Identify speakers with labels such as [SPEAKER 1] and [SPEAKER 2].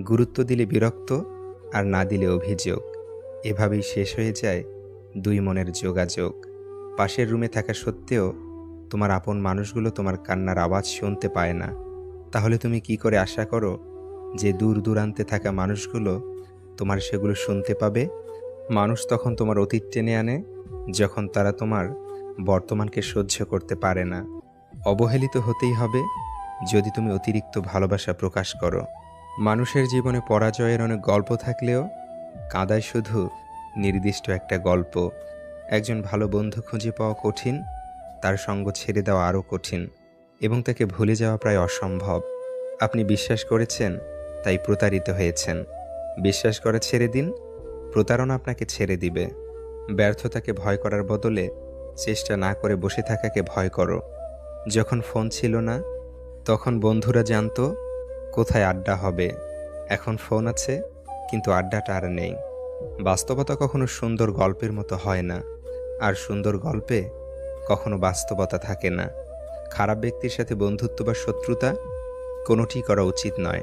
[SPEAKER 1] গুরুত্ব দিলে বিরক্ত, আর না দিলে অভিযোগ। এভাবেই শেষ হয়ে যায় দুই মনের যোগাযোগ। পাশের রুমে থাকা সত্ত্বেও তোমার আপন মানুষগুলো তোমার কান্নার আওয়াজ শুনতে পায় না। তাহলে তুমি কি করে আশা করো যে দূর দূরান্তে থাকা মানুষগুলো তোমার সেগুলো শুনতে পাবে? মানুষ তখন তোমার অতীত টেনে আনে, যখন তারা তোমার বর্তমানকে সহ্য করতে পারে না। অবহেলিত হতেই হবে যদি তুমি অতিরিক্ত ভালোবাসা প্রকাশ করো। মানুষের জীবনে পরাজয়ের অনেক গল্প থাকলেও কাঁদায় শুধু নির্দিষ্ট একটা গল্প। একজন ভালো বন্ধু খুঁজে পাওয়া কঠিন, তার সঙ্গ ছেড়ে দেওয়া আরও কঠিন, এবং তাকে ভুলে যাওয়া প্রায় অসম্ভব। আপনি বিশ্বাস করেছেন, তাই প্রতারিত হয়েছেন। বিশ্বাস করা ছেড়ে দিন, প্রতারণা আপনাকে ছেড়ে দিবে। ব্যর্থতাকে ভয় করার বদলে চেষ্টা না করে বসে থাকাকে ভয় করো। যখন ফোন ছিল না, তখন বন্ধুরা জানতো কোথায় আড্ডা হবে। এখন ফোন আছে, কিন্তু আড্ডাটা আর নেই। বাস্তবতা কখনো সুন্দর গল্পের মতো হয় না, আর সুন্দর গল্পে কখনো বাস্তবতা থাকে না। খারাপ ব্যক্তির সাথে বন্ধুত্ব বা শত্রুতা কোনোটি করা উচিত নয়।